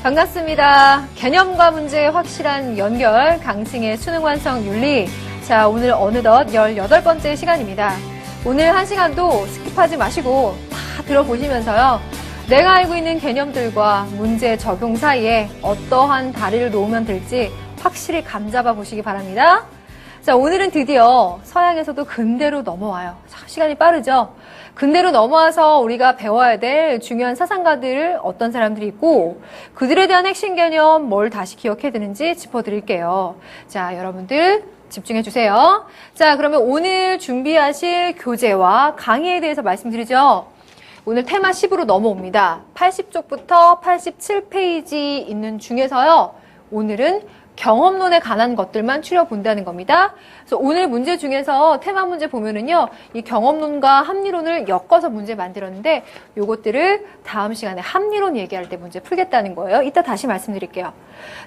반갑습니다. 개념과 문제의 확실한 연결, 강승의 수능 완성 윤리. 자, 오늘 어느덧 18번째 시간입니다. 오늘 한 시간도 스킵하지 마시고 다 들어보시면서요. 내가 알고 있는 개념들과 문제 적용 사이에 어떠한 다리를 놓으면 될지 확실히 감잡아 보시기 바랍니다. 자, 오늘은 드디어 서양에서도 근대로 넘어와요. 자, 시간이 빠르죠? 근대로 넘어와서 우리가 배워야 될 중요한 사상가들 어떤 사람들이 있고 그들에 대한 핵심 개념 뭘 다시 기억해야 되는지 짚어드릴게요. 자, 여러분들 집중해 주세요. 자, 그러면 오늘 준비하실 교재와 강의에 대해서 말씀드리죠. 오늘 테마 10으로 넘어옵니다. 80쪽부터 87페이지 있는 중에서요. 오늘은 경험론에 관한 것들만 추려본다는 겁니다. 그래서 오늘 문제 중에서 테마 문제 보면은요, 이 경험론과 합리론을 엮어서 문제 만들었는데, 요것들을 다음 시간에 합리론 얘기할 때 문제 풀겠다는 거예요. 이따 다시 말씀드릴게요.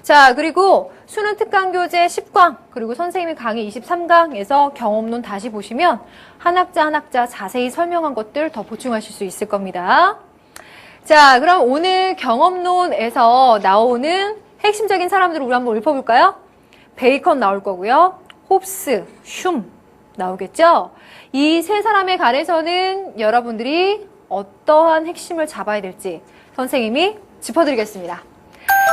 자, 그리고 수능 특강 교재 10강, 그리고 선생님의 강의 23강에서 경험론 다시 보시면 한 학자 한 학자 자세히 설명한 것들 더 보충하실 수 있을 겁니다. 자, 그럼 오늘 경험론에서 나오는 핵심적인 사람들을 우리 한번 읊어볼까요? 베이컨 나올 거고요. 홉스, 흉 나오겠죠? 이 세 사람에 관해서는 여러분들이 어떠한 핵심을 잡아야 될지 선생님이 짚어드리겠습니다.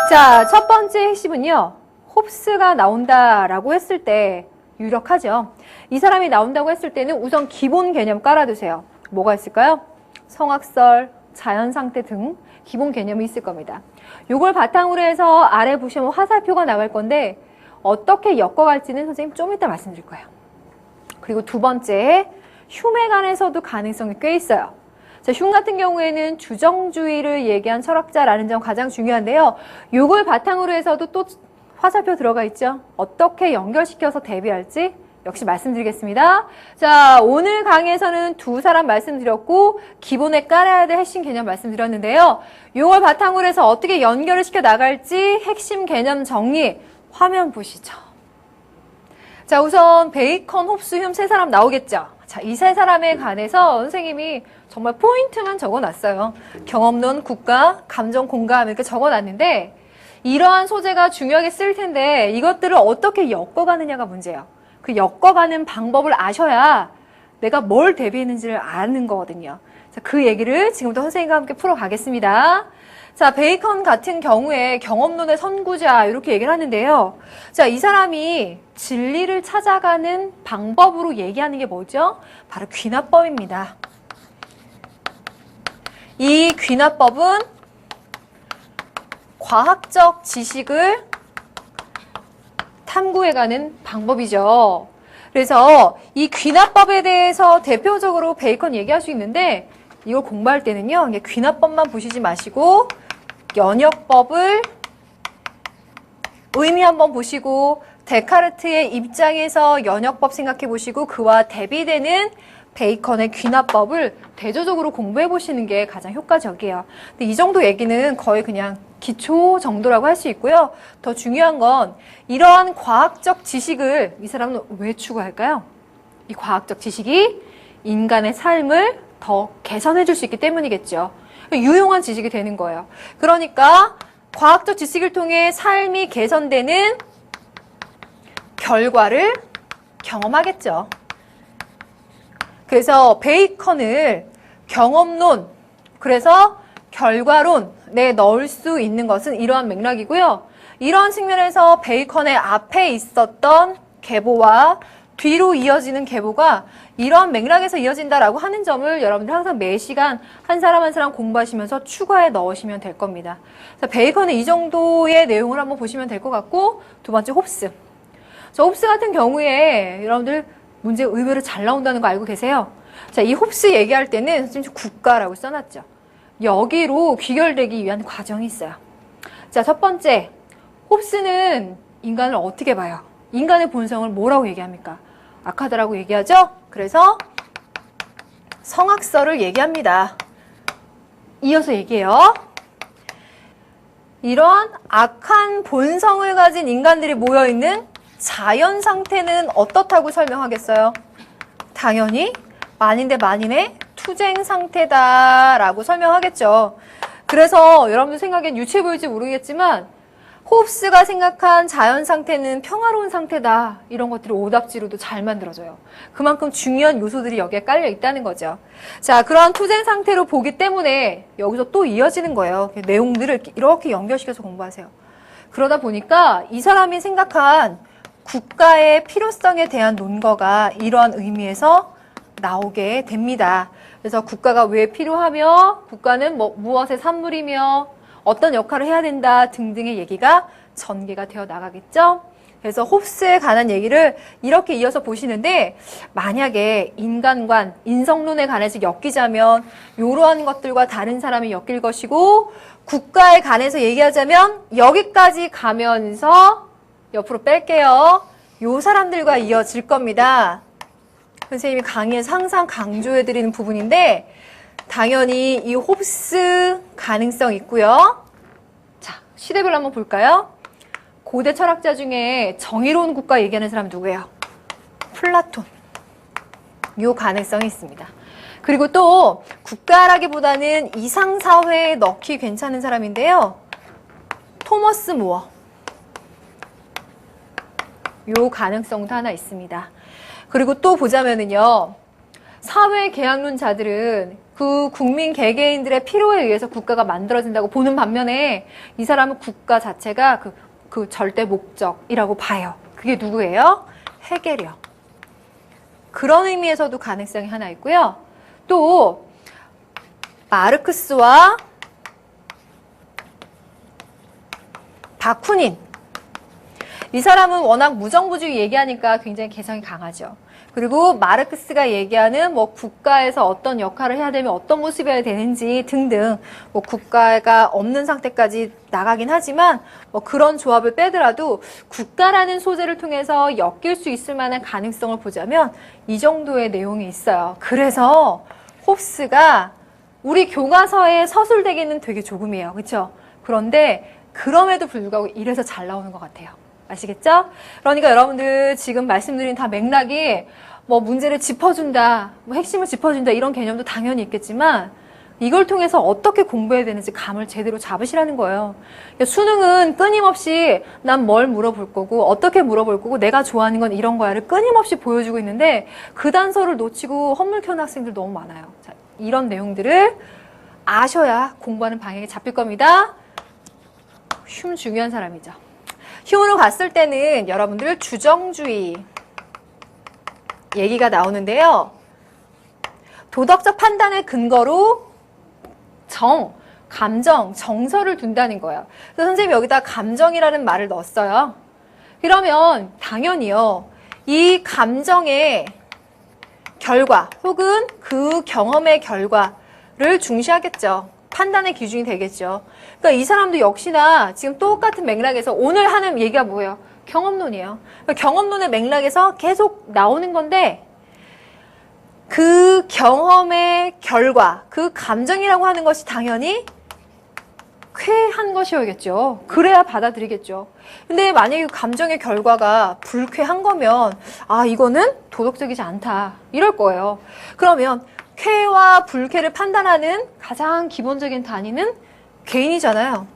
자, 첫 번째 핵심은요. 홉스가 나온다라고 했을 때 유력하죠. 이 사람이 나온다고 했을 때는 우선 기본 개념 깔아두세요. 뭐가 있을까요? 성악설, 자연상태 등 기본 개념이 있을 겁니다. 요걸 바탕으로 해서 아래 보시면 화살표가 나갈 건데 어떻게 엮어갈지는 선생님 좀 이따 말씀드릴 거예요. 그리고 두 번째, 흉에 관해서도 가능성이 꽤 있어요. 자, 흉 같은 경우에는 주정주의를 얘기한 철학자라는 점 가장 중요한데요. 요걸 바탕으로 해서도 또 화살표 들어가 있죠. 어떻게 연결시켜서 대비할지 역시 말씀드리겠습니다. 자, 오늘 강의에서는 두 사람 말씀드렸고 기본에 깔아야 될 핵심 개념 말씀드렸는데요. 이걸 바탕으로 해서 어떻게 연결을 시켜 나갈지 핵심 개념 정리 화면 보시죠. 자, 우선 베이컨, 홉스, 흉 세 사람 나오겠죠. 자, 이 세 사람에 관해서 선생님이 정말 포인트만 적어놨어요. 경험론, 국가, 감정, 공감 이렇게 적어놨는데 이러한 소재가 중요하게 쓸 텐데 이것들을 어떻게 엮어가느냐가 문제예요. 그 엮어가는 방법을 아셔야 내가 뭘 대비했는지를 아는 거거든요. 자, 그 얘기를 지금부터 선생님과 함께 풀어가겠습니다. 자, 베이컨 같은 경우에 경험론의 선구자 이렇게 얘기를 하는데요. 자, 이 사람이 진리를 찾아가는 방법으로 얘기하는 게 뭐죠? 바로 귀납법입니다. 이 귀납법은 과학적 지식을 탐구해가는 방법이죠. 그래서 이 귀납법에 대해서 대표적으로 베이컨 얘기할 수 있는데 이걸 공부할 때는요. 귀납법만 보시지 마시고 연역법을 의미 한번 보시고 데카르트의 입장에서 연역법 생각해 보시고 그와 대비되는 베이컨의 귀납법을 대조적으로 공부해 보시는 게 가장 효과적이에요. 근데 이 정도 얘기는 거의 그냥 기초 정도라고 할 수 있고요. 더 중요한 건 이러한 과학적 지식을 이 사람은 왜 추구할까요? 이 과학적 지식이 인간의 삶을 더 개선해 줄 수 있기 때문이겠죠. 유용한 지식이 되는 거예요. 그러니까 과학적 지식을 통해 삶이 개선되는 결과를 경험하겠죠. 그래서 베이컨을 경험론, 그래서 결과론에 넣을 수 있는 것은 이러한 맥락이고요. 이러한 측면에서 베이컨의 앞에 있었던 계보와 뒤로 이어지는 계보가 이러한 맥락에서 이어진다라고 하는 점을 여러분들 항상 매 시간 한 사람 한 사람 공부하시면서 추가해 넣으시면 될 겁니다. 자, 베이컨의 이 정도의 내용을 한번 보시면 될 것 같고 두 번째 홉스. 자, 홉스 같은 경우에 여러분들 문제 의외로 잘 나온다는 거 알고 계세요? 자, 이 홉스 얘기할 때는 지금 국가라고 써놨죠. 여기로 귀결되기 위한 과정이 있어요. 자, 첫 번째, 홉스는 인간을 어떻게 봐요? 인간의 본성을 뭐라고 얘기합니까? 악하다라고 얘기하죠? 그래서 성악설을 얘기합니다. 이어서 얘기해요. 이러한 악한 본성을 가진 인간들이 모여있는 자연 상태는 어떻다고 설명하겠어요? 당연히 만인 대 만인의 투쟁 상태다라고 설명하겠죠. 그래서 여러분들 생각엔 유치해 보일지 모르겠지만 홉스가 생각한 자연 상태는 평화로운 상태다. 이런 것들이 오답지로도 잘 만들어져요. 그만큼 중요한 요소들이 여기에 깔려 있다는 거죠. 자, 그러한 투쟁 상태로 보기 때문에 여기서 또 이어지는 거예요. 내용들을 이렇게 연결시켜서 공부하세요. 그러다 보니까 이 사람이 생각한 국가의 필요성에 대한 논거가 이러한 의미에서 나오게 됩니다. 그래서 국가가 왜 필요하며 국가는 무엇의 산물이며 어떤 역할을 해야 된다 등등의 얘기가 전개가 되어 나가겠죠. 그래서 홉스에 관한 얘기를 이렇게 이어서 보시는데 만약에 인간관, 인성론에 관해서 엮이자면 이러한 것들과 다른 사람이 엮일 것이고 국가에 관해서 얘기하자면 여기까지 가면서 옆으로 뺄게요. 요 사람들과 이어질 겁니다. 선생님이 강의에서 항상 강조해드리는 부분인데 당연히 이 홉스 가능성 있고요. 자, 시대별로 한번 볼까요? 고대 철학자 중에 정의로운 국가 얘기하는 사람 누구예요? 플라톤. 요 가능성이 있습니다. 그리고 또 국가라기보다는 이상사회에 넣기 괜찮은 사람인데요. 토머스 모어. 요 가능성도 하나 있습니다. 그리고 또 보자면은요. 사회 계약론자들은 그 국민 개개인들의 필요에 의해서 국가가 만들어진다고 보는 반면에 이 사람은 국가 자체가 그 절대 목적이라고 봐요. 그게 누구예요? 헤겔이요. 그런 의미에서도 가능성이 하나 있고요. 또 마르크스와 바쿠닌. 이 사람은 워낙 무정부주의 얘기하니까 굉장히 개성이 강하죠. 그리고 마르크스가 얘기하는 국가에서 어떤 역할을 해야 되면 어떤 모습이어야 되는지 등등 국가가 없는 상태까지 나가긴 하지만 그런 조합을 빼더라도 국가라는 소재를 통해서 엮일 수 있을 만한 가능성을 보자면 이 정도의 내용이 있어요. 그래서 홉스가 우리 교과서에 서술되기는 되게 조금이에요. 그렇죠? 그런데 그럼에도 불구하고 이래서 잘 나오는 것 같아요. 아시겠죠? 그러니까 여러분들 지금 말씀드린 다 맥락이 문제를 짚어준다, 핵심을 짚어준다 이런 개념도 당연히 있겠지만 이걸 통해서 어떻게 공부해야 되는지 감을 제대로 잡으시라는 거예요. 수능은 끊임없이 난 뭘 물어볼 거고 어떻게 물어볼 거고 내가 좋아하는 건 이런 거야를 끊임없이 보여주고 있는데 그 단서를 놓치고 헛물 켜는 학생들 너무 많아요. 자, 이런 내용들을 아셔야 공부하는 방향이 잡힐 겁니다. 흉 중요한 사람이죠. 흉으로 갔을 때는 여러분들 주정주의 얘기가 나오는데요. 도덕적 판단의 근거로 감정, 정서를 둔다는 거예요. 그래서 선생님이 여기다 감정이라는 말을 넣었어요. 그러면 당연히요. 이 감정의 결과 혹은 그 경험의 결과를 중시하겠죠. 판단의 기준이 되겠죠. 그러니까 이 사람도 역시나 지금 똑같은 맥락에서 오늘 하는 얘기가 뭐예요? 경험론이에요. 그러니까 경험론의 맥락에서 계속 나오는 건데 그 경험의 결과, 그 감정이라고 하는 것이 당연히 쾌한 것이어야겠죠. 그래야 받아들이겠죠. 근데 만약에 그 감정의 결과가 불쾌한 거면 이거는 도덕적이지 않다. 이럴 거예요. 그러면 쾌와 불쾌를 판단하는 가장 기본적인 단위는 개인이잖아요.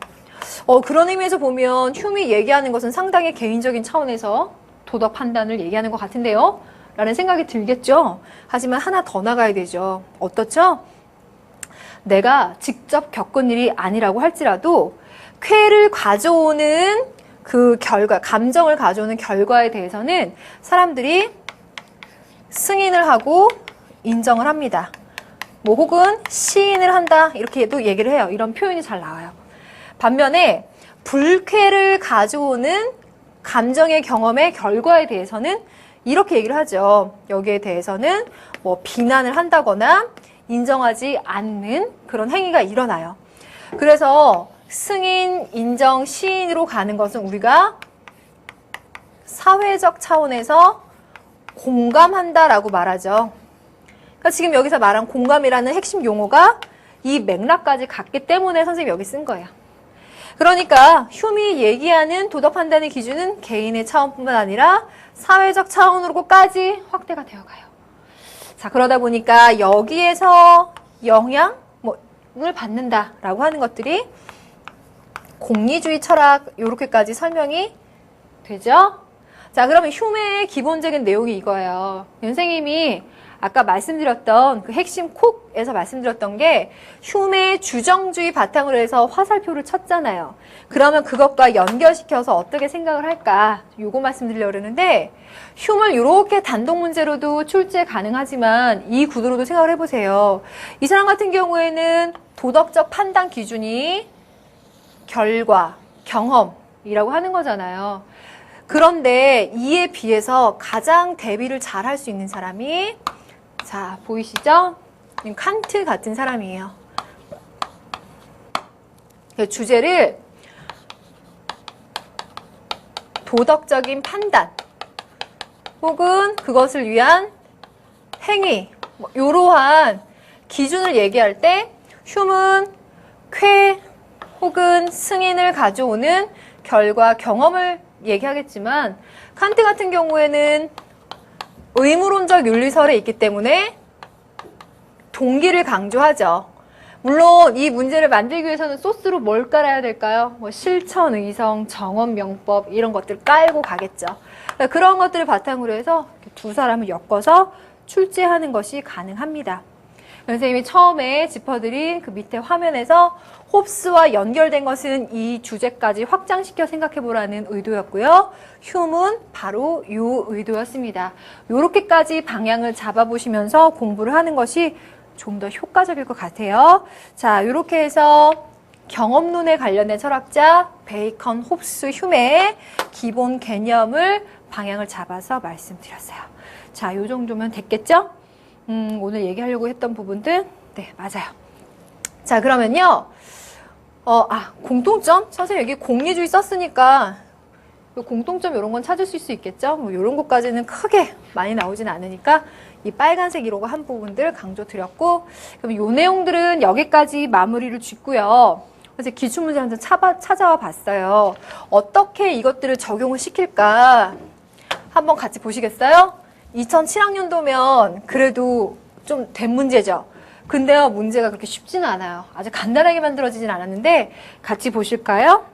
그런 의미에서 보면 흉이 얘기하는 것은 상당히 개인적인 차원에서 도덕 판단을 얘기하는 것 같은데요. 라는 생각이 들겠죠. 하지만 하나 더 나가야 되죠. 어떻죠? 내가 직접 겪은 일이 아니라고 할지라도 쾌를 가져오는 그 결과, 감정을 가져오는 결과에 대해서는 사람들이 승인을 하고 인정을 합니다. 혹은 시인을 한다 이렇게도 얘기를 해요. 이런 표현이 잘 나와요. 반면에 불쾌를 가져오는 감정의 경험의 결과에 대해서는 이렇게 얘기를 하죠. 여기에 대해서는 비난을 한다거나 인정하지 않는 그런 행위가 일어나요. 그래서 승인, 인정, 시인으로 가는 것은 우리가 사회적 차원에서 공감한다라고 말하죠. 그러니까 지금 여기서 말한 공감이라는 핵심 용어가 이 맥락까지 갔기 때문에 선생님이 여기 쓴 거예요. 그러니까 흉이 얘기하는 도덕 판단의 기준은 개인의 차원뿐만 아니라 사회적 차원으로까지 확대가 되어가요. 자, 그러다 보니까 여기에서 영향, 받는다라고 하는 것들이 공리주의 철학 이렇게까지 설명이 되죠? 자, 그러면 휴메의 기본적인 내용이 이거예요. 선생님이 아까 말씀드렸던 그 핵심 콕에서 말씀드렸던 게 휴메의 주정주의 바탕으로 해서 화살표를 쳤잖아요. 그러면 그것과 연결시켜서 어떻게 생각을 할까? 요거 말씀드리려고 그러는데 휴메를 이렇게 단독 문제로도 출제 가능하지만 이 구도로도 생각을 해보세요. 이 사람 같은 경우에는 도덕적 판단 기준이 결과, 경험이라고 하는 거잖아요. 그런데 이에 비해서 가장 대비를 잘 할 수 있는 사람이 자, 보이시죠? 칸트 같은 사람이에요. 주제를 도덕적인 판단 혹은 그것을 위한 행위, 이러한 기준을 얘기할 때 휴문, 쾌 혹은 승인을 가져오는 결과, 경험을 얘기하겠지만 칸트 같은 경우에는 의무론적 윤리설에 있기 때문에 동기를 강조하죠. 물론 이 문제를 만들기 위해서는 소스로 뭘 깔아야 될까요? 뭐 실천, 의성, 정원, 명법 이런 것들 깔고 가겠죠. 그러니까 그런 것들을 바탕으로 해서 두 사람을 엮어서 출제하는 것이 가능합니다. 선생님이 처음에 짚어드린 그 밑에 화면에서 홉스와 연결된 것은 이 주제까지 확장시켜 생각해보라는 의도였고요. 휴문 바로 이 의도였습니다. 이렇게까지 방향을 잡아보시면서 공부를 하는 것이 좀 더 효과적일 것 같아요. 자, 이렇게 해서 경험론에 관련된 철학자 베이컨, 홉스, 휴메의 기본 개념을 방향을 잡아서 말씀드렸어요. 자, 이 정도면 됐겠죠? 오늘 얘기하려고 했던 부분들 네, 맞아요. 자, 그러면요. 공통점? 선생님 여기 공리주의 썼으니까 공통점 이런 건 찾을 수 있겠죠? 뭐 이런 것까지는 크게 많이 나오진 않으니까 이 빨간색 이로가 한 부분들 강조드렸고, 그럼 이 내용들은 여기까지 마무리를 짓고요. 그래서 기출문제 한번 찾아와 봤어요. 어떻게 이것들을 적용을 시킬까? 한번 같이 보시겠어요? 2007학년도면 그래도 좀 된 문제죠. 근데요, 문제가 그렇게 쉽지는 않아요. 아주 간단하게 만들어지진 않았는데 같이 보실까요?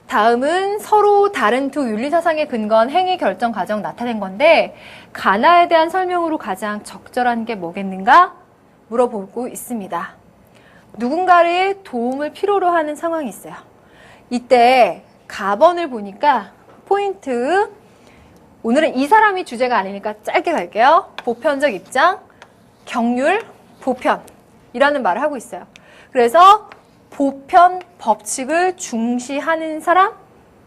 다음은 서로 다른 두 윤리사상에 근거한 행위 결정 과정 나타낸 건데 가나에 대한 설명으로 가장 적절한 게 뭐겠는가? 물어보고 있습니다. 누군가의 도움을 필요로 하는 상황이 있어요. 이때 가번을 보니까 포인트, 오늘은 이 사람이 주제가 아니니까 짧게 갈게요. 보편적 입장, 경률, 보편이라는 말을 하고 있어요. 그래서 보편 법칙을 중시하는 사람?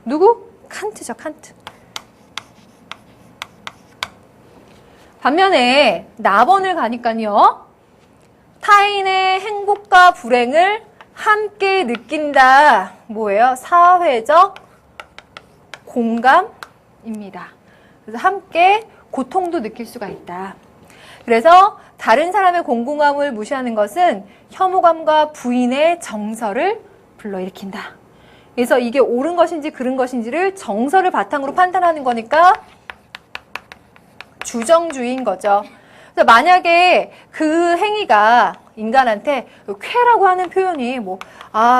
누구? 칸트죠, 칸트. 반면에 나번을 가니까요. 타인의 행복과 불행을 함께 느낀다. 뭐예요? 사회적 공감입니다. 그래서 함께 고통도 느낄 수가 있다. 그래서 다른 사람의 공공감을 무시하는 것은 혐오감과 부인의 정서를 불러일으킨다. 그래서 이게 옳은 것인지 그른 것인지를 정서를 바탕으로 판단하는 거니까 주정주의인 거죠. 그래서 만약에 그 행위가 인간한테 쾌라고 하는 표현이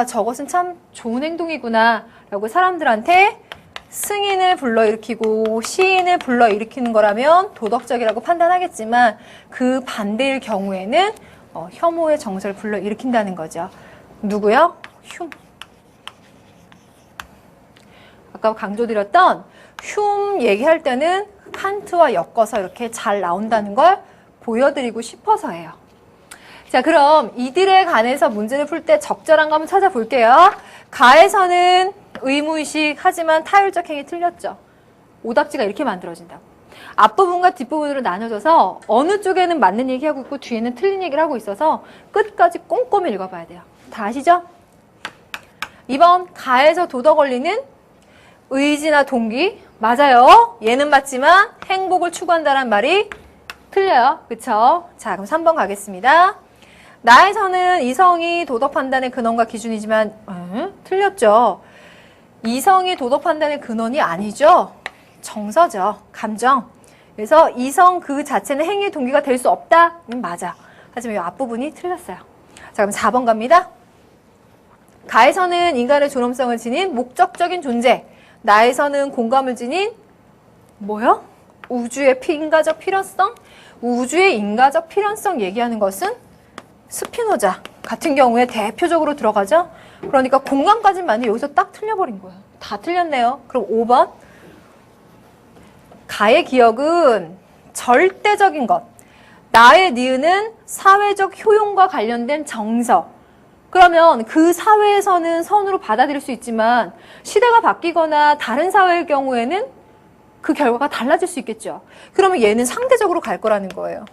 저것은 참 좋은 행동이구나 라고 사람들한테 승인을 불러일으키고 시인을 불러일으키는 거라면 도덕적이라고 판단하겠지만 그 반대일 경우에는 혐오의 정서를 불러일으킨다는 거죠. 누구요? 흉. 아까 강조드렸던 흉 얘기할 때는 칸트와 엮어서 이렇게 잘 나온다는 걸 보여드리고 싶어서예요. 자, 그럼 이들에 관해서 문제를 풀 때 적절한 거 한번 찾아볼게요. 가에서는 의무의식 하지만 타율적 행위 틀렸죠. 오답지가 이렇게 만들어진다고. 앞부분과 뒷부분으로 나눠져서 어느 쪽에는 맞는 얘기하고 있고 뒤에는 틀린 얘기를 하고 있어서 끝까지 꼼꼼히 읽어봐야 돼요. 다 아시죠? 2번 가에서 도덕 원리는 의지나 동기. 맞아요. 얘는 맞지만 행복을 추구한다는 말이 틀려요. 그쵸? 자, 그럼 3번 가겠습니다. 나에서는 이성이 도덕 판단의 근원과 기준이지만 틀렸죠. 이성이 도덕 판단의 근원이 아니죠. 정서죠. 감정. 그래서 이성 그 자체는 행위의 동기가 될 수 없다? 맞아. 하지만 이 앞부분이 틀렸어요. 자, 그럼 4번 갑니다. 가에서는 인간의 존엄성을 지닌 목적적인 존재, 나에서는 공감을 지닌 뭐요? 우주의 인가적 필연성? 우주의 인가적 필연성 얘기하는 것은 스피노자 같은 경우에 대표적으로 들어가죠. 그러니까 공감까지는 맞는데 여기서 딱 틀려버린 거예요. 다 틀렸네요. 그럼 5번. 가의 기억은 절대적인 것. 나의 니은은 사회적 효용과 관련된 정서. 그러면 그 사회에서는 선으로 받아들일 수 있지만 시대가 바뀌거나 다른 사회의 경우에는 그 결과가 달라질 수 있겠죠. 그러면 얘는 상대적으로 갈 거라는 거예요.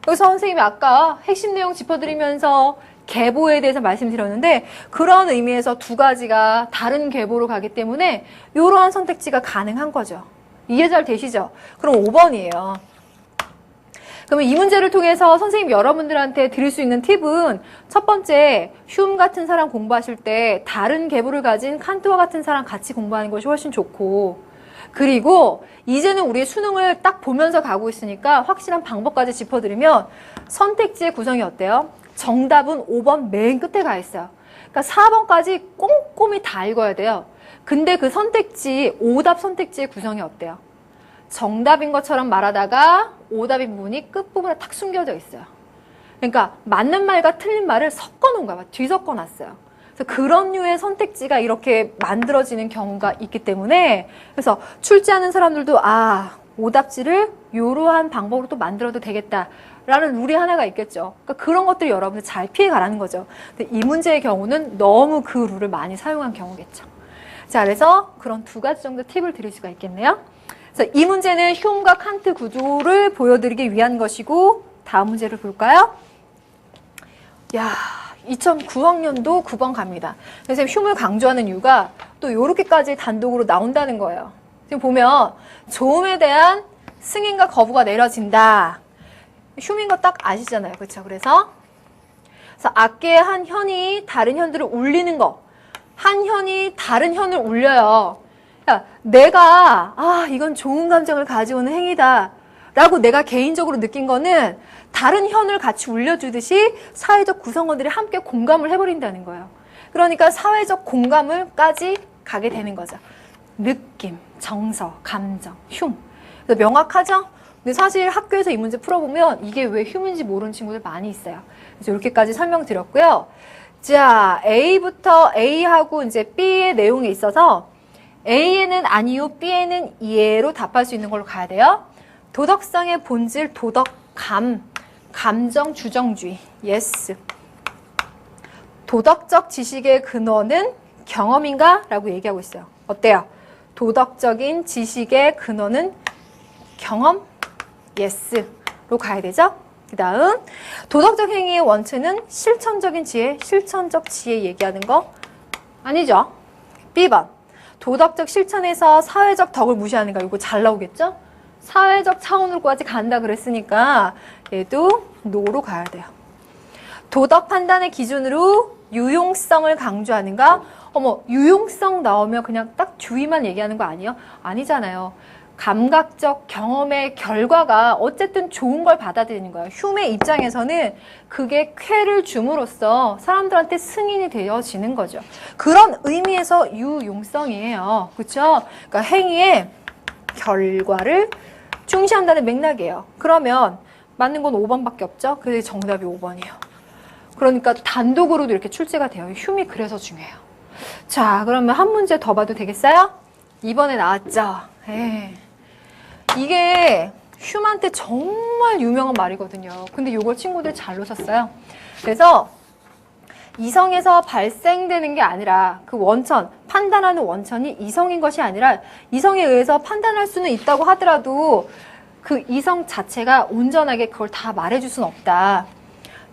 그래서 선생님이 아까 핵심 내용 짚어드리면서 계보에 대해서 말씀드렸는데 그런 의미에서 두 가지가 다른 계보로 가기 때문에 이러한 선택지가 가능한 거죠. 이해 잘 되시죠? 그럼 5번이에요. 그러면 이 문제를 통해서 선생님 여러분들한테 드릴 수 있는 팁은 첫 번째, 휴움 같은 사람 공부하실 때 다른 계보를 가진 칸트와 같은 사람 같이 공부하는 것이 훨씬 좋고, 그리고 이제는 우리 수능을 딱 보면서 가고 있으니까 확실한 방법까지 짚어드리면 선택지의 구성이 어때요? 정답은 5번 맨 끝에 가 있어요. 그러니까 4번까지 꼼꼼히 다 읽어야 돼요. 근데 그 선택지, 오답 선택지의 구성이 어때요? 정답인 것처럼 말하다가 오답인 부분이 끝부분에 탁 숨겨져 있어요. 그러니까 맞는 말과 틀린 말을 섞어 놓은 거야. 뒤섞어 놨어요. 그래서 그런 류의 선택지가 이렇게 만들어지는 경우가 있기 때문에 그래서 출제하는 사람들도 오답지를 이러한 방법으로 또 만들어도 되겠다라는 룰이 하나가 있겠죠. 그러니까 그런 것들 여러분들 잘 피해 가라는 거죠. 근데 이 문제의 경우는 너무 그 룰을 많이 사용한 경우겠죠. 자, 그래서 그런 두 가지 정도 팁을 드릴 수가 있겠네요. 그래서 이 문제는 휴움과 칸트 구조를 보여드리기 위한 것이고, 다음 문제를 볼까요? 2009학년도 9번 갑니다. 선생님 휴움을 강조하는 이유가 또 이렇게까지 단독으로 나온다는 거예요. 지금 보면 조음에 대한 승인과 거부가 내려진다. 휴움인 거 딱 아시잖아요. 그렇죠? 그래서 악기의 한 현이 다른 현들을 울리는 거. 한 현이 다른 현을 울려요. 내가 이건 좋은 감정을 가져오는 행위다 라고 내가 개인적으로 느낀 거는 다른 현을 같이 울려주듯이 사회적 구성원들이 함께 공감을 해버린다는 거예요. 그러니까 사회적 공감을까지 가게 되는 거죠. 느낌, 정서, 감정, 흉. 명확하죠? 근데 사실 학교에서 이 문제 풀어보면 이게 왜 흉인지 모르는 친구들 많이 있어요. 그래서 이렇게까지 설명드렸고요. 자, A하고 이제 B의 내용에 있어서 A에는 아니요, B에는 이해로 답할 수 있는 걸로 가야 돼요. 도덕성의 본질, 도덕감, 감정 주정주의, yes. 도덕적 지식의 근원은 경험인가? 라고 얘기하고 있어요. 어때요? 도덕적인 지식의 근원은 경험, yes로 가야 되죠? 그 다음 도덕적 행위의 원천은 실천적인 지혜, 실천적 지혜 얘기하는 거 아니죠? B번 도덕적 실천에서 사회적 덕을 무시하는 거 이거 잘 나오겠죠? 사회적 차원으로까지 간다 그랬으니까 얘도 노로 가야 돼요. 도덕 판단의 기준으로 유용성을 강조하는가? 유용성 나오면 그냥 딱 주의만 얘기하는 거 아니에요? 아니잖아요. 감각적 경험의 결과가 어쨌든 좋은 걸 받아들이는 거예요. 휴움의 입장에서는 그게 쾌를 줌으로써 사람들한테 승인이 되어지는 거죠. 그런 의미에서 유용성이에요. 그렇죠? 그러니까 행위의 결과를 중시한다는 맥락이에요. 그러면 맞는 건 5번밖에 없죠? 그래서 정답이 5번이에요. 그러니까 단독으로도 이렇게 출제가 돼요. 휴움이 그래서 중요해요. 자, 그러면 한 문제 더 봐도 되겠어요? 2번에 나왔죠? 이게 휴움한테 정말 유명한 말이거든요. 근데 이걸 친구들 잘 놓쳤어요. 그래서 이성에서 발생되는 게 아니라 그 원천, 판단하는 원천이 이성인 것이 아니라 이성에 의해서 판단할 수는 있다고 하더라도 그 이성 자체가 온전하게 그걸 다 말해줄 수는 없다.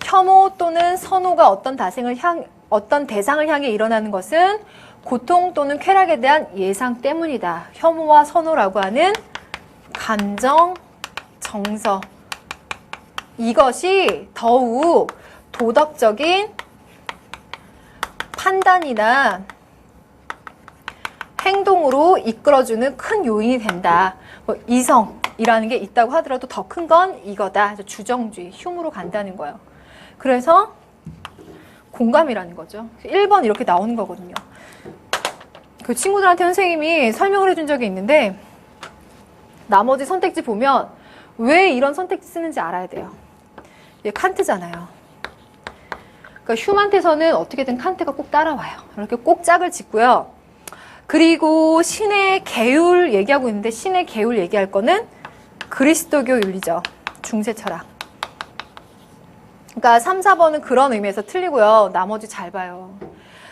혐오 또는 선호가 어떤 대상을 향해 일어나는 것은 고통 또는 쾌락에 대한 예상 때문이다. 혐오와 선호라고 하는 감정, 정서. 이것이 더욱 도덕적인 판단이나 행동으로 이끌어주는 큰 요인이 된다. 이성이라는 게 있다고 하더라도 더 큰 건 이거다. 주정주의, 흉으로 간다는 거예요. 그래서 공감이라는 거죠. 1번 이렇게 나오는 거거든요. 그 친구들한테 선생님이 설명을 해준 적이 있는데 나머지 선택지 보면 왜 이런 선택지 쓰는지 알아야 돼요. 이게 칸트잖아요. 그러니까 흉한테서는 어떻게든 칸트가 꼭 따라와요. 이렇게 꼭 짝을 짓고요. 그리고 신의 계율 얘기하고 있는데 신의 계율 얘기할 거는 그리스도교 윤리죠. 중세 철학. 그러니까 3, 4번은 그런 의미에서 틀리고요. 나머지 잘 봐요.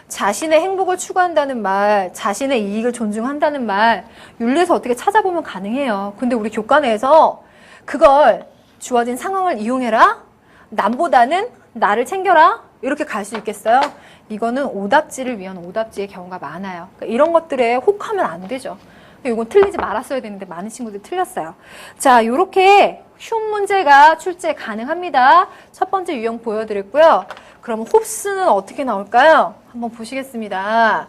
자신의 행복을 추구한다는 말, 자신의 이익을 존중한다는 말, 윤리에서 어떻게 찾아보면 가능해요. 근데 우리 교과내에서 그걸 주어진 상황을 이용해라, 남보다는 나를 챙겨라, 이렇게 갈 수 있겠어요? 이거는 오답지를 위한 오답지의 경우가 많아요. 그러니까 이런 것들에 혹하면 안 되죠. 이건 틀리지 말았어야 되는데 많은 친구들이 틀렸어요. 자, 이렇게 흉 문제가 출제 가능합니다. 첫 번째 유형 보여드렸고요. 그럼 홉스는 어떻게 나올까요? 한번 보시겠습니다.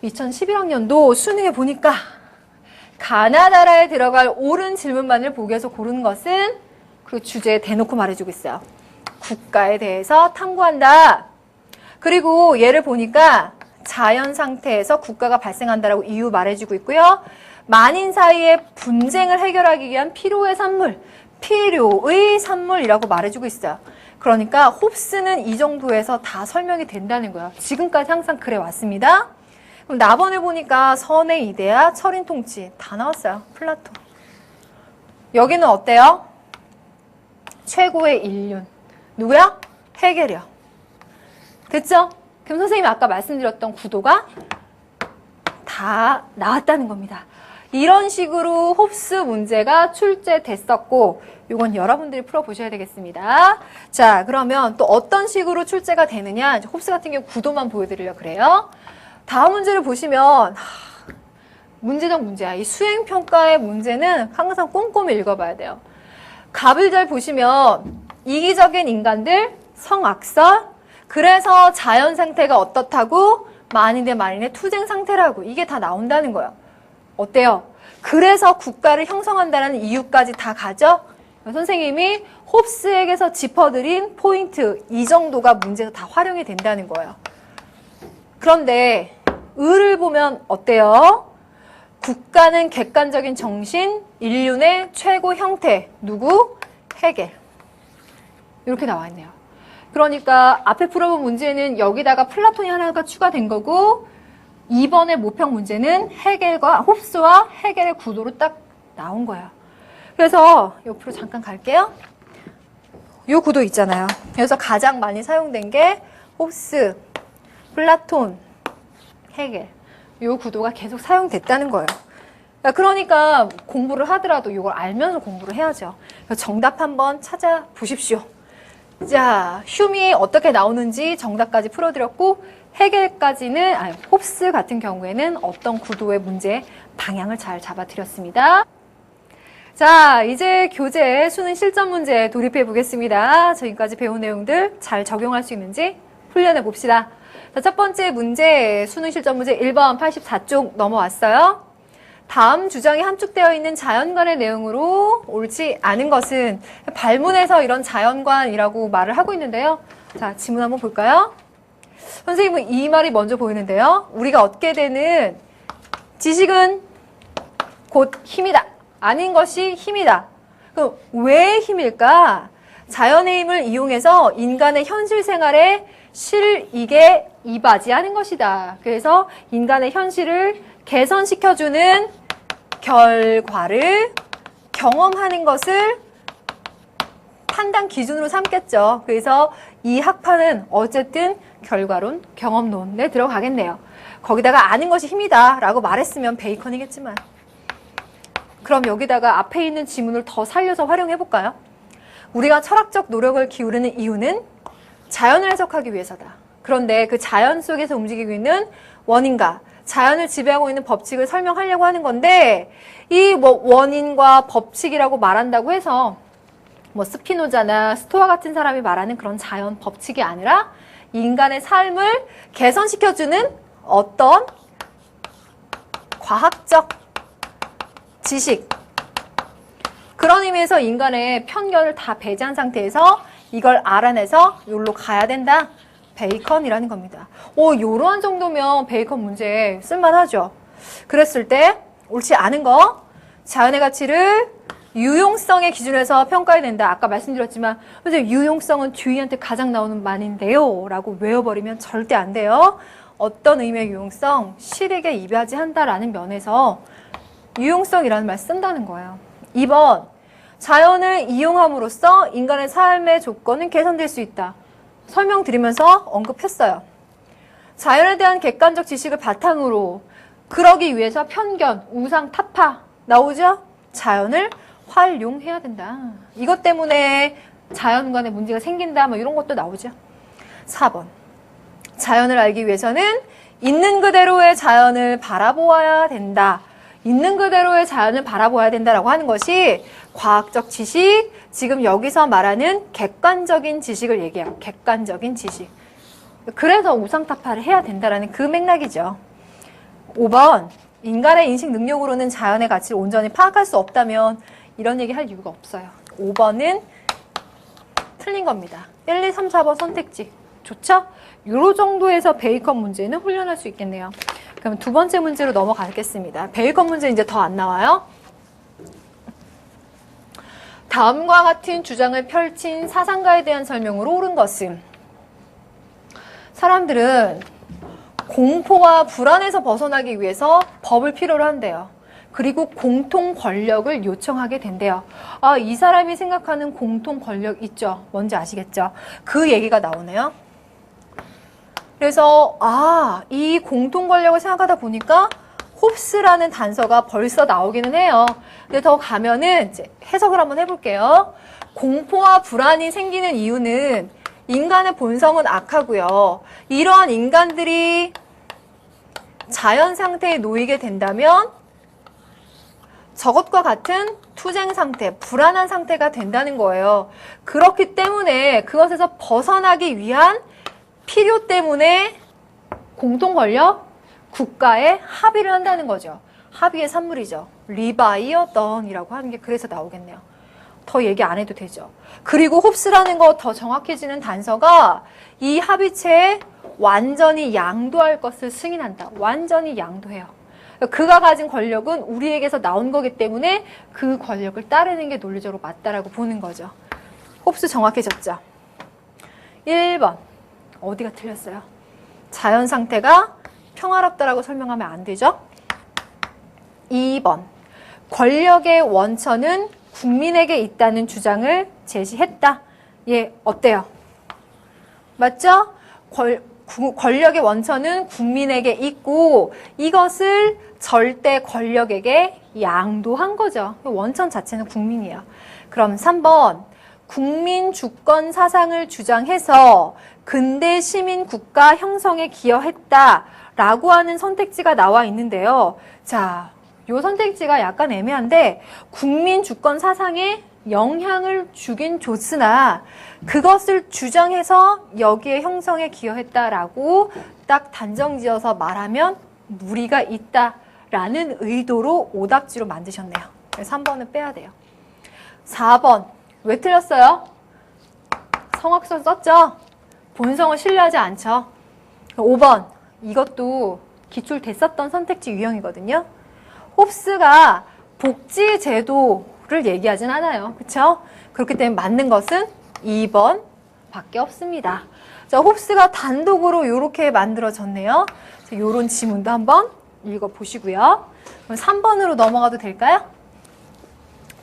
2011학년도 수능에 보니까 가나다라에 들어갈 옳은 질문만을 보기에서 고르는 것은 그 주제에 대놓고 말해주고 있어요. 국가에 대해서 탐구한다. 그리고 얘를 보니까 자연 상태에서 국가가 발생한다라고 이유 말해주고 있고요. 만인 사이의 분쟁을 해결하기 위한 필요의 산물이라고 말해주고 있어요. 그러니까 홉스는 이 정도에서 다 설명이 된다는 거예요. 지금까지 항상 그래 왔습니다. 그럼 나번에 보니까 선의 이데아, 철인 통치 다 나왔어요. 플라톤. 여기는 어때요? 최고의 인륜. 누구야? 헤겔이요. 됐죠? 그럼 선생님이 아까 말씀드렸던 구도가 다 나왔다는 겁니다. 이런 식으로 홉스 문제가 출제됐었고 이건 여러분들이 풀어보셔야 되겠습니다. 자, 그러면 또 어떤 식으로 출제가 되느냐, 홉스 같은 경우 구도만 보여드리려고 그래요. 다음 문제를 보시면 문제적 문제야. 이 수행평가의 문제는 항상 꼼꼼히 읽어봐야 돼요. 갑을 잘 보시면 이기적인 인간들, 성악설, 그래서 자연 상태가 어떻다고? 만인 대 만인의 투쟁 상태라고. 이게 다 나온다는 거예요. 어때요? 그래서 국가를 형성한다는 이유까지 다 가죠? 선생님이 홉스에게서 짚어드린 포인트, 이 정도가 문제에서 다 활용이 된다는 거예요. 그런데 을을 보면 어때요? 국가는 객관적인 정신, 인륜의 최고 형태. 누구? 헤겔. 이렇게 나와 있네요. 그러니까 앞에 풀어본 문제는 여기다가 플라톤이 하나가 추가된 거고 2번의 모평 문제는 헤겔과 홉스와 헤겔의 구도로 딱 나온 거예요. 그래서 옆으로 잠깐 갈게요. 이 구도 있잖아요. 그래서 가장 많이 사용된 게 홉스, 플라톤, 헤겔. 이 구도가 계속 사용됐다는 거예요. 그러니까 공부를 하더라도 이걸 알면서 공부를 해야죠. 정답 한번 찾아보십시오. 자, 흉이 어떻게 나오는지 정답까지 풀어드렸고 헤겔까지는, 홉스 같은 경우에는 어떤 구도의 문제 방향을 잘 잡아드렸습니다. 자, 이제 교재 수능 실전 문제 돌입해 보겠습니다. 지금까지 배운 내용들 잘 적용할 수 있는지 훈련해 봅시다. 자, 첫 번째 문제, 수능 실전 문제 1번 84쪽 넘어왔어요. 다음 주장이 함축되어 있는 자연관의 내용으로 옳지 않은 것은, 발문에서 이런 자연관이라고 말을 하고 있는데요. 자, 지문 한번 볼까요? 선생님은 이 말이 먼저 보이는데요. 우리가 얻게 되는 지식은 곧 힘이다. 아닌 것이 힘이다. 그럼 왜 힘일까? 자연의 힘을 이용해서 인간의 현실 생활에 실익에 이바지하는 것이다. 그래서 인간의 현실을 개선시켜주는 결과를 경험하는 것을 판단 기준으로 삼겠죠. 그래서 이 학파는 어쨌든 결과론, 경험론에 들어가겠네요. 거기다가 아는 것이 힘이다 라고 말했으면 베이컨이겠지만, 그럼 여기다가 앞에 있는 지문을 더 살려서 활용해 볼까요? 우리가 철학적 노력을 기울이는 이유는 자연을 해석하기 위해서다. 그런데 그 자연 속에서 움직이고 있는 원인과 자연을 지배하고 있는 법칙을 설명하려고 하는 건데, 이 원인과 법칙이라고 말한다고 해서 스피노자나 스토아 같은 사람이 말하는 그런 자연 법칙이 아니라 인간의 삶을 개선시켜주는 어떤 과학적 지식, 그런 의미에서 인간의 편견을 다 배제한 상태에서 이걸 알아내서 여기로 가야 된다, 베이컨이라는 겁니다. 요러한 정도면 베이컨 문제 쓸만하죠. 그랬을 때 옳지 않은 거, 자연의 가치를 유용성의 기준에서 평가해야 된다. 아까 말씀드렸지만 선생님 유용성은 주희한테 가장 나오는 말인데요 라고 외워버리면 절대 안 돼요. 어떤 의미의 유용성? 실익에 이바지한다라는 면에서 유용성이라는 말 쓴다는 거예요. 2번, 자연을 이용함으로써 인간의 삶의 조건은 개선될 수 있다. 설명드리면서 언급했어요. 자연에 대한 객관적 지식을 바탕으로 그러기 위해서 편견, 우상, 타파 나오죠? 자연을 활용해야 된다. 이것 때문에 자연관에 문제가 생긴다. 뭐 이런 것도 나오죠. 4번. 자연을 알기 위해서는 있는 그대로의 자연을 바라보아야 된다. 있는 그대로의 자연을 바라보아야 된다라고 하는 것이 과학적 지식, 지금 여기서 말하는 객관적인 지식을 얘기해요. 객관적인 지식. 그래서 우상타파를 해야 된다라는 그 맥락이죠. 5번. 인간의 인식 능력으로는 자연의 가치를 온전히 파악할 수 없다면 이런 얘기 할 이유가 없어요. 5번은 틀린 겁니다. 1, 2, 3, 4번 선택지. 좋죠? 요 정도에서 베이컨 문제는 훈련할 수 있겠네요. 그럼 두 번째 문제로 넘어가겠습니다. 베이컨 문제 이제 더 안 나와요. 다음과 같은 주장을 펼친 사상가에 대한 설명으로 옳은 것은 사람들은 공포와 불안에서 벗어나기 위해서 법을 필요로 한대요. 그리고 공통 권력을 요청하게 된대요. 이 사람이 생각하는 공통 권력 있죠? 뭔지 아시겠죠? 그 얘기가 나오네요. 그래서 이 공통 권력을 생각하다 보니까 홉스라는 단서가 벌써 나오기는 해요. 근데 더 가면은 이제 해석을 한번 해볼게요. 공포와 불안이 생기는 이유는 인간의 본성은 악하고요. 이러한 인간들이 자연 상태에 놓이게 된다면 저것과 같은 투쟁 상태, 불안한 상태가 된다는 거예요. 그렇기 때문에 그것에서 벗어나기 위한 필요 때문에 공통 권력, 국가에 합의를 한다는 거죠. 합의의 산물이죠. 리바이어던이라고 하는 게 그래서 나오겠네요. 더 얘기 안 해도 되죠. 그리고 홉스라는 거 더 정확해지는 단서가 이 합의체에 완전히 양도할 것을 승인한다. 완전히 양도해요. 그가 가진 권력은 우리에게서 나온 거기 때문에 그 권력을 따르는 게 논리적으로 맞다라고 보는 거죠. 홉스 정확해졌죠. 1번. 어디가 틀렸어요? 자연 상태가 평화롭다라고 설명하면 안 되죠. 2번. 권력의 원천은 국민에게 있다는 주장을 제시했다. 어때요? 맞죠? 권력의 원천은 국민에게 있고 이것을 절대 권력에게 양도한 거죠. 원천 자체는 국민이에요. 그럼 3번. 국민 주권 사상을 주장해서 근대 시민 국가 형성에 기여했다라고 하는 선택지가 나와 있는데요. 자, 요 선택지가 약간 애매한데 국민 주권 사상에 영향을 주긴 줬으나 그것을 주장해서 여기에 형성에 기여했다라고 딱 단정지어서 말하면 무리가 있다라는 의도로 오답지로 만드셨네요. 그래서 3번은 빼야 돼요. 4번. 왜 틀렸어요? 성악설 썼죠? 본성을 신뢰하지 않죠? 5번. 이것도 기출됐었던 선택지 유형이거든요. 홉스가 복지 제도를 얘기하진 않아요. 그렇죠? 그렇기 때문에 맞는 것은 2번 밖에 없습니다. 자, 홉스가 단독으로 이렇게 만들어졌네요. 이런 지문도 한번 읽어보시고요. 그럼 3번으로 넘어가도 될까요?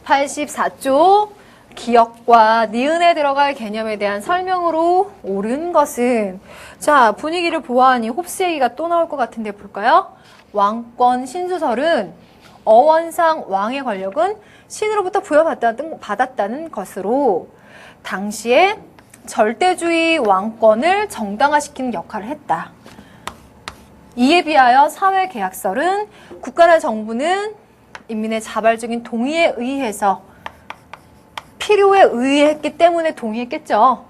84쪽 기억과 니은에 들어갈 개념에 대한 설명으로 옳은 것은 자, 분위기를 보아하니 홉스 얘기가 또 나올 것 같은데 볼까요? 왕권 신수설은 어원상 왕의 권력은 신으로부터 부여받았다는 것으로 당시에 절대주의 왕권을 정당화시키는 역할을 했다. 이에 비하여 사회계약설은 국가나 정부는 인민의 자발적인 동의에 의해서 필요에 의했기 때문에 동의했겠죠.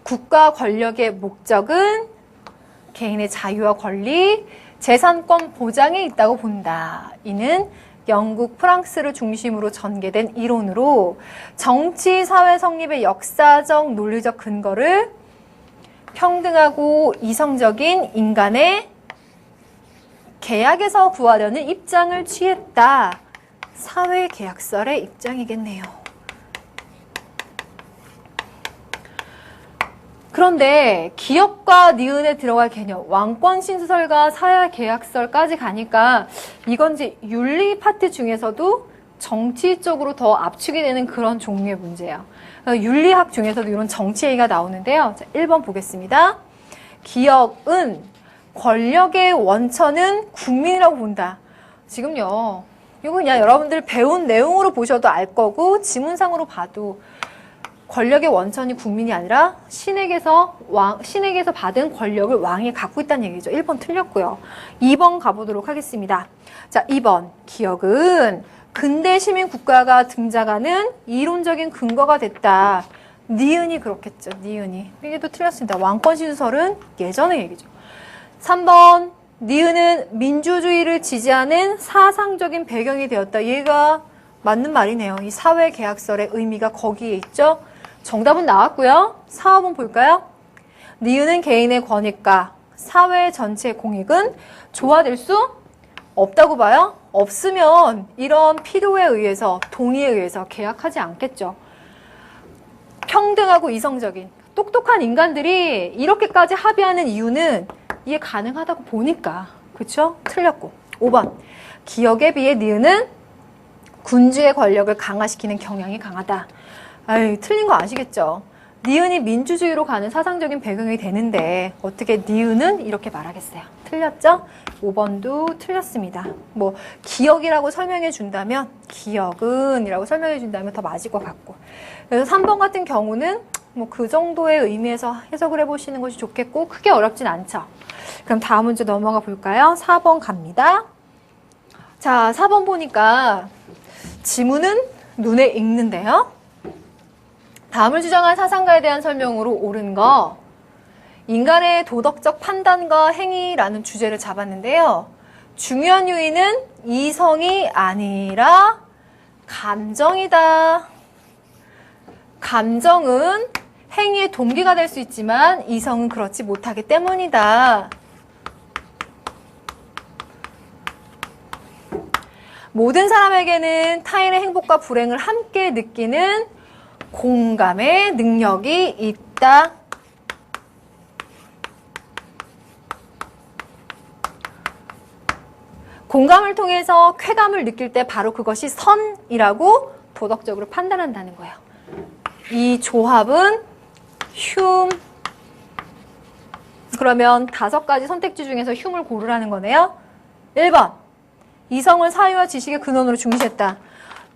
국가 권력의 목적은 개인의 자유와 권리, 재산권 보장에 있다고 본다. 이는 영국, 프랑스를 중심으로 전개된 이론으로 정치, 사회 성립의 역사적, 논리적 근거를 평등하고 이성적인 인간의 계약에서 구하려는 입장을 취했다. 사회계약설의 입장이겠네요. 그런데 기업과 니은에 들어갈 개념, 왕권신수설과 사회계약설까지 가니까 이건 이제 윤리 파트 중에서도 정치 쪽으로 더 압축이 되는 그런 종류의 문제예요. 윤리학 중에서도 이런 정치 얘기가 나오는데요. 자, 1번 보겠습니다. 기업은 권력의 원천은 국민이라고 본다. 지금요, 이거 그냥 여러분들 배운 내용으로 보셔도 알 거고 지문상으로 봐도 권력의 원천이 국민이 아니라 신에게서 받은 권력을 왕이 갖고 있다는 얘기죠. 1번 틀렸고요. 2번 가보도록 하겠습니다. 자, 2번. 기업은 근대 시민 국가가 등장하는 이론적인 근거가 됐다. 니은이 그렇겠죠. 니은이. 이게 또 틀렸습니다. 왕권신수설은 예전의 얘기죠. 3번. 니은은 민주주의를 지지하는 사상적인 배경이 되었다. 얘가 맞는 말이네요. 이 사회계약설의 의미가 거기에 있죠. 정답은 나왔고요. 4번 볼까요? 니은은 개인의 권익과 사회 전체의 공익은 조화될 수 없다고 봐요. 없으면 이런 필요에 의해서, 동의에 의해서 계약하지 않겠죠. 평등하고 이성적인 똑똑한 인간들이 이렇게까지 합의하는 이유는 이해 가능하다고 보니까. 그쵸? 틀렸고. 5번. 기역에 비해 니은은 군주의 권력을 강화시키는 경향이 강하다. 아유, 틀린 거 아시겠죠? 니은이 민주주의로 가는 사상적인 배경이 되는데 어떻게 니은은 이렇게 말하겠어요? 틀렸죠? 5번도 틀렸습니다. 뭐 기역이라고 설명해 준다면 기역은 이라고 설명해 준다면 더 맞을 것 같고, 그래서 3번 같은 경우는 뭐 그 정도의 의미에서 해석을 해보시는 것이 좋겠고 크게 어렵진 않죠. 그럼 다음 문제 넘어가 볼까요? 4번 갑니다. 자, 4번 보니까 지문은 눈에 익는데요. 다음을 주장한 사상가에 대한 설명으로 옳은 거, 인간의 도덕적 판단과 행위라는 주제를 잡았는데요. 중요한 요인은 이성이 아니라 감정이다. 감정은 행위의 동기가 될 수 있지만 이성은 그렇지 못하기 때문이다. 모든 사람에게는 타인의 행복과 불행을 함께 느끼는 공감의 능력이 있다. 공감을 통해서 쾌감을 느낄 때 바로 그것이 선이라고 도덕적으로 판단한다는 거예요. 이 조합은 흉. 그러면 5가지 선택지 중에서 흉을 고르라는 거네요. 1번. 이성을 사유와 지식의 근원으로 중시했다.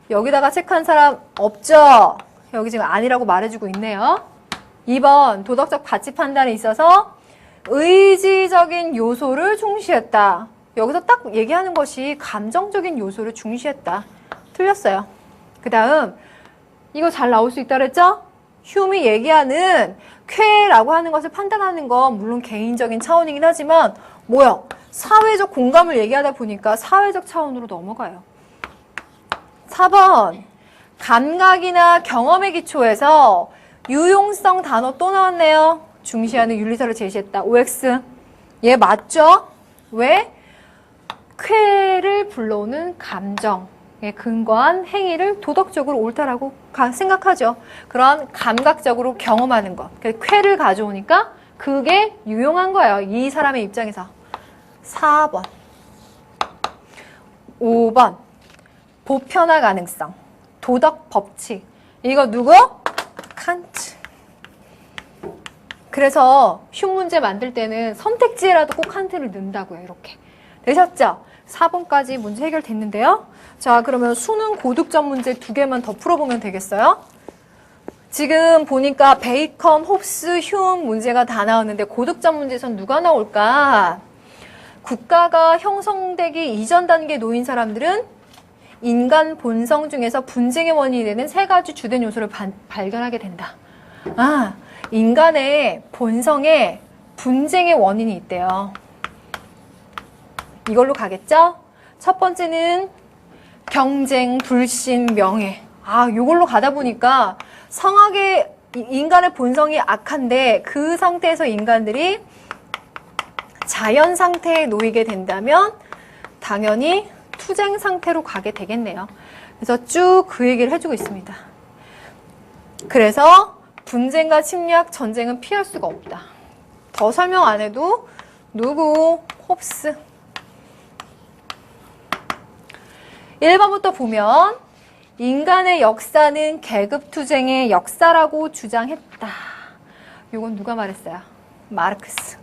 여기다가 체크한 사람 없죠? 여기 지금 아니라고 말해주고 있네요. 2번. 도덕적 가치 판단에 있어서 의지적인 요소를 중시했다. 여기서 딱 얘기하는 것이 감정적인 요소를 중시했다. 틀렸어요. 그 다음 이거 잘 나올 수 있다 그랬죠? 휴미 얘기하는 쾌라고 하는 것을 판단하는 건 물론 개인적인 차원이긴 하지만 뭐야? 사회적 공감을 얘기하다 보니까 사회적 차원으로 넘어가요. 4번. 감각이나 경험의 기초에서 유용성 단어 또 나왔네요. 중시하는 윤리설을 제시했다. OX. 얘 맞죠? 왜? 쾌를 불러오는 감정에 근거한 행위를 도덕적으로 옳다라고 생각하죠. 그런 감각적으로 경험하는 것. 쾌를 가져오니까 그게 유용한 거예요. 이 사람의 입장에서. 4번. 5번. 보편화 가능성. 도덕 법칙. 이거 누구? 칸트. 그래서 흉 문제 만들 때는 선택지에라도 꼭 칸트를 넣는다고요. 이렇게. 되셨죠? 4번까지 문제 해결됐는데요. 자, 그러면 수능 고득점 문제 2개만 더 풀어보면 되겠어요? 지금 보니까 베이컨, 홉스, 휴음 문제가 다 나왔는데 고득점 문제에선 누가 나올까? 국가가 형성되기 이전 단계에 놓인 사람들은 인간 본성 중에서 분쟁의 원인이 되는 3가지 주된 요소를 발견하게 된다. 아, 인간의 본성에 분쟁의 원인이 있대요. 이걸로 가겠죠? 첫 번째는 경쟁, 불신, 명예. 아, 요걸로 가다 보니까 성악의 인간의 본성이 악한데 그 상태에서 인간들이 자연 상태에 놓이게 된다면 당연히 투쟁 상태로 가게 되겠네요. 그래서 쭉 그 얘기를 해주고 있습니다. 그래서 분쟁과 침략, 전쟁은 피할 수가 없다. 더 설명 안 해도 누구? 홉스. 1번부터 보면 인간의 역사는 계급투쟁의 역사라고 주장했다. 이건 누가 말했어요? 마르크스.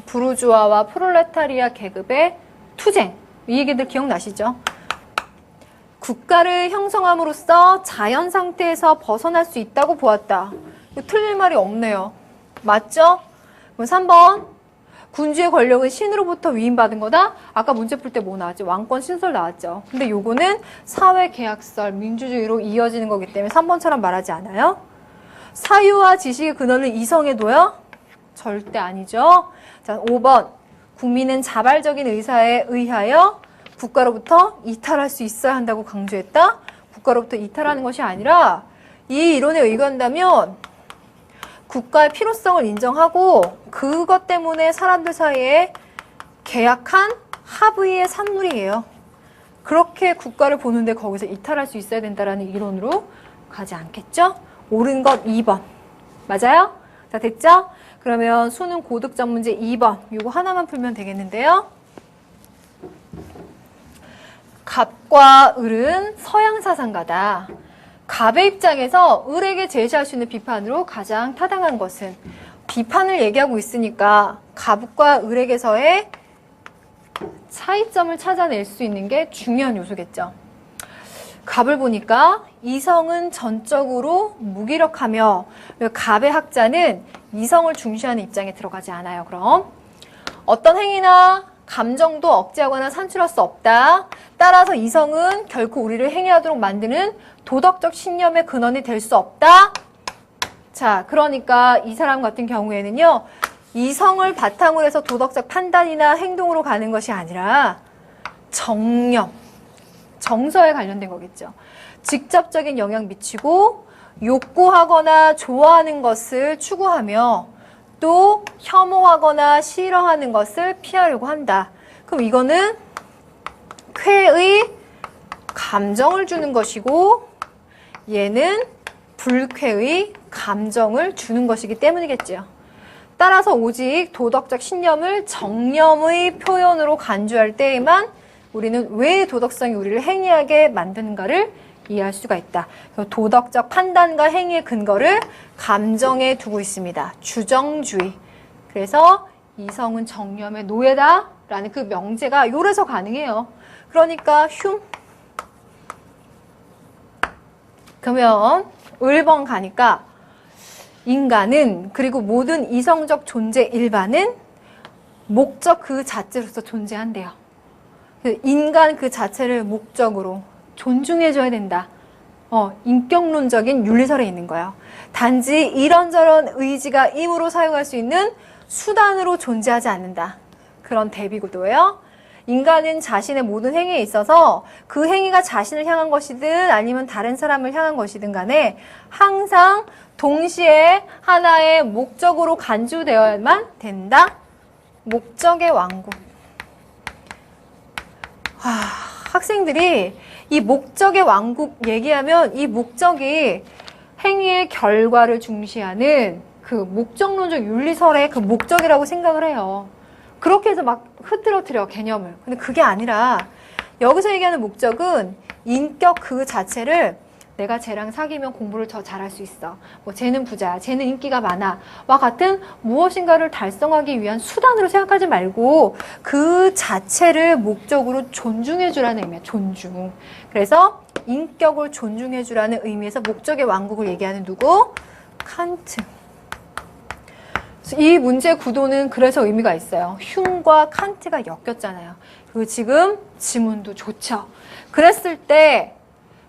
부르주아와 프롤레타리아 계급의 투쟁. 이 얘기들 기억나시죠? 국가를 형성함으로써 자연 상태에서 벗어날 수 있다고 보았다. 이거 틀릴 말이 없네요. 맞죠? 그럼 3번. 군주의 권력은 신으로부터 위임받은 거다? 아까 문제 풀 때 뭐 나왔죠? 왕권 신설 나왔죠? 근데 요거는 사회계약설, 민주주의로 이어지는 거기 때문에 3번처럼 말하지 않아요? 사유와 지식의 근원을 이성에 둬요? 절대 아니죠. 자, 5번. 국민은 자발적인 의사에 의하여 국가로부터 이탈할 수 있어야 한다고 강조했다? 국가로부터 이탈하는 것이 아니라 이 이론에 의거한다면 국가의 필요성을 인정하고 그것 때문에 사람들 사이에 계약한 합의의 산물이에요. 그렇게 국가를 보는데 거기서 이탈할 수 있어야 된다라는 이론으로 가지 않겠죠? 옳은 것 2번. 맞아요? 자, 됐죠? 그러면 수능 고득점 문제 2번. 이거 하나만 풀면 되겠는데요. 갑과 을은 서양 사상가다. 갑의 입장에서 을에게 제시할 수 있는 비판으로 가장 타당한 것은 비판을 얘기하고 있으니까 갑과 을에게서의 차이점을 찾아낼 수 있는 게 중요한 요소겠죠. 갑을 보니까 이성은 전적으로 무기력하며 갑의 학자는 이성을 중시하는 입장에 들어가지 않아요. 그럼 어떤 행위나 감정도 억제하거나 산출할 수 없다. 따라서 이성은 결코 우리를 행위하도록 만드는 도덕적 신념의 근원이 될 수 없다. 자, 그러니까 이 사람 같은 경우에는요. 이성을 바탕으로 해서 도덕적 판단이나 행동으로 가는 것이 아니라 정념, 정서에 관련된 거겠죠. 직접적인 영향 미치고 욕구하거나 좋아하는 것을 추구하며 또 혐오하거나 싫어하는 것을 피하려고 한다. 그럼 이거는 쾌의 감정을 주는 것이고 얘는 불쾌의 감정을 주는 것이기 때문이겠죠. 따라서 오직 도덕적 신념을 정념의 표현으로 간주할 때에만 우리는 왜 도덕성이 우리를 행위하게 만드는가를 이해할 수가 있다. 도덕적 판단과 행위의 근거를 감정에 두고 있습니다. 주정주의. 그래서 이성은 정념의 노예다라는 그 명제가 요래서 가능해요. 그러니까 그러면 1번 가니까 인간은 그리고 모든 이성적 존재 일반은 목적 그 자체로서 존재한대요. 인간 그 자체를 목적으로 존중해줘야 된다. 인격론적인 윤리설에 있는 거예요. 단지 이런저런 의지가 임으로 사용할 수 있는 수단으로 존재하지 않는다. 그런 대비구도예요. 인간은 자신의 모든 행위에 있어서 그 행위가 자신을 향한 것이든 아니면 다른 사람을 향한 것이든 간에 항상 동시에 하나의 목적으로 간주되어야만 된다. 목적의 왕국. 학생들이 이 목적의 왕국 얘기하면 이 목적이 행위의 결과를 중시하는 그 목적론적 윤리설의 그 목적이라고 생각을 해요. 그렇게 해서 막 흐트러뜨려 개념을. 근데 그게 아니라 여기서 얘기하는 목적은 인격 그 자체를 내가 쟤랑 사귀면 공부를 더 잘할 수 있어. 뭐 쟤는 부자야. 쟤는 인기가 많아. 와 같은 무엇인가를 달성하기 위한 수단으로 생각하지 말고 그 자체를 목적으로 존중해 주라는 의미야. 존중. 그래서 인격을 존중해 주라는 의미에서 목적의 왕국을 얘기하는 누구? 칸트. 이 문제 구도는 그래서 의미가 있어요. 흉과 칸트가 엮였잖아요. 그리고 지금 지문도 좋죠. 그랬을 때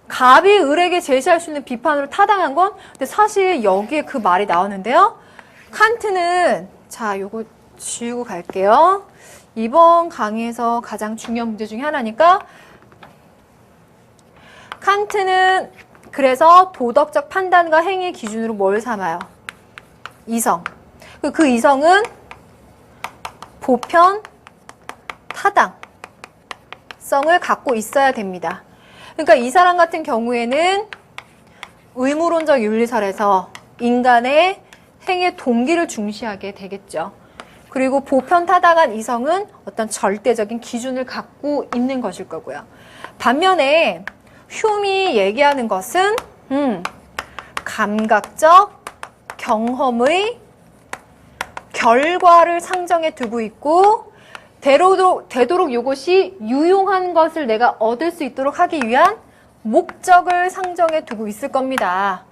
갑이 을에게 제시할 수 있는 비판으로 타당한 건 근데 사실 여기에 그 말이 나오는데요. 칸트는 자 요거 지우고 갈게요. 이번 강의에서 가장 중요한 문제 중에 하나니까 칸트는 그래서 도덕적 판단과 행위 기준으로 뭘 삼아요? 이성. 그 이성은 보편, 타당성을 갖고 있어야 됩니다. 그러니까 이 사람 같은 경우에는 의무론적 윤리설에서 인간의 행위 동기를 중시하게 되겠죠. 그리고 보편 타당한 이성은 어떤 절대적인 기준을 갖고 있는 것일 거고요. 반면에 휴미 얘기하는 것은 감각적 경험의 결과를 상정해 두고 있고 되도록 이것이 유용한 것을 내가 얻을 수 있도록 하기 위한 목적을 상정해 두고 있을 겁니다.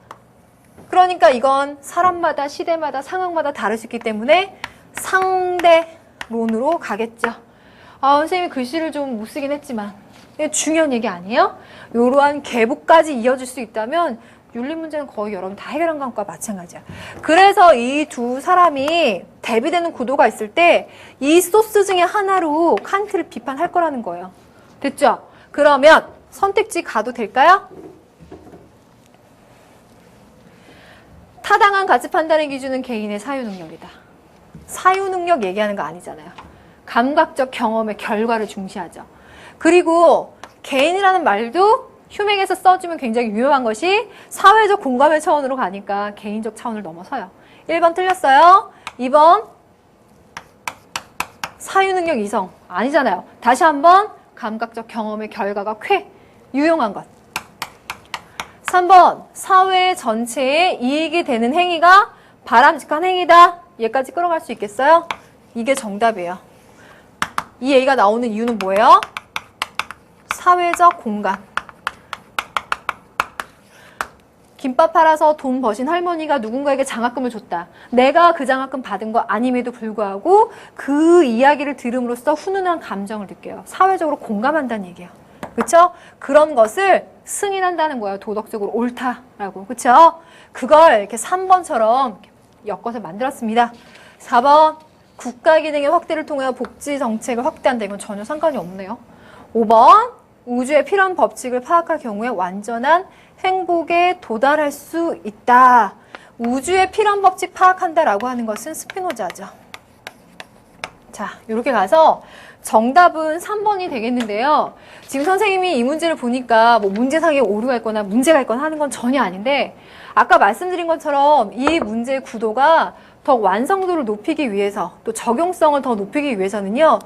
그러니까 이건 사람마다 시대마다 상황마다 다를 수 있기 때문에 상대론으로 가겠죠. 선생님이 글씨를 좀 못 쓰긴 했지만 중요한 얘기 아니에요? 이러한 계보까지 이어질 수 있다면 윤리 문제는 거의 여러분 다 해결한 것과 마찬가지야. 그래서 이 두 사람이 대비되는 구도가 있을 때 이 소스 중에 하나로 칸트를 비판할 거라는 거예요. 됐죠? 그러면 선택지 가도 될까요? 타당한 가치 판단의 기준은 개인의 사유능력이다. 사유능력 얘기하는 거 아니잖아요. 감각적 경험의 결과를 중시하죠. 그리고 개인이라는 말도 휴맹에서 써주면 굉장히 유용한 것이 사회적 공감의 차원으로 가니까 개인적 차원을 넘어서요. 1번 틀렸어요. 2번 사유능력 이성 아니잖아요. 다시 한번 감각적 경험의 결과가 쾌 유용한 것. 3번 사회 전체에 이익이 되는 행위가 바람직한 행위다. 얘까지 끌어갈 수 있겠어요? 이게 정답이에요. 이 얘기가 나오는 이유는 뭐예요? 사회적 공감. 김밥 팔아서 돈 버신 할머니가 누군가에게 장학금을 줬다. 내가 그 장학금 받은 거 아님에도 불구하고 그 이야기를 들음으로써 훈훈한 감정을 느껴요. 사회적으로 공감한다는 얘기예요. 그렇죠? 그런 것을 승인한다는 거예요. 도덕적으로 옳다라고. 그렇죠? 그걸 이렇게 3번처럼 엮어서 만들었습니다. 4번 국가 기능의 확대를 통해 복지 정책을 확대한다. 이건 전혀 상관이 없네요. 5번 우주에 필요한 법칙을 파악할 경우에 완전한 행복에 도달할 수 있다. 우주에 필요한 법칙 파악한다라고 하는 것은 스피노자죠. 자, 이렇게 가서 정답은 3번이 되겠는데요. 지금 선생님이 이 문제를 보니까 뭐 문제상에 오류가 있거나 문제가 있거나 하는 건 전혀 아닌데 아까 말씀드린 것처럼 이 문제의 구도가 더 완성도를 높이기 위해서 또 적용성을 더 높이기 위해서는요.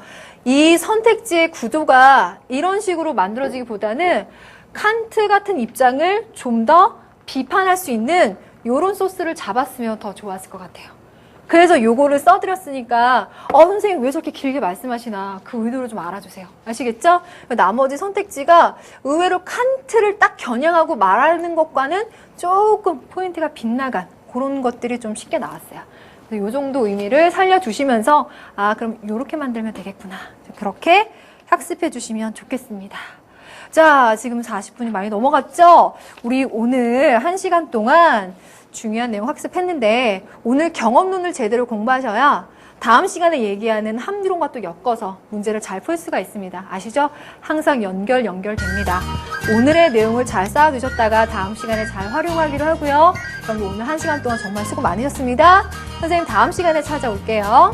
이 선택지의 구조가 이런 식으로 만들어지기보다는 칸트 같은 입장을 좀 더 비판할 수 있는 이런 소스를 잡았으면 더 좋았을 것 같아요. 그래서 요거를 써드렸으니까 선생님 왜 저렇게 길게 말씀하시나 그 의도를 좀 알아주세요. 아시겠죠? 나머지 선택지가 의외로 칸트를 딱 겨냥하고 말하는 것과는 조금 포인트가 빗나간 그런 것들이 좀 쉽게 나왔어요. 요 정도 의미를 살려주시면서 그럼 요렇게 만들면 되겠구나. 그렇게 학습해 주시면 좋겠습니다. 자, 지금 40분이 많이 넘어갔죠? 우리 오늘 1시간 동안 중요한 내용 학습했는데 오늘 경험론을 제대로 공부하셔야 다음 시간에 얘기하는 합리론과 또 엮어서 문제를 잘 풀 수가 있습니다. 아시죠? 항상 연결됩니다. 오늘의 내용을 잘 쌓아두셨다가 다음 시간에 잘 활용하기로 하고요. 그럼 오늘 1시간 동안 정말 수고 많으셨습니다. 선생님 다음 시간에 찾아올게요.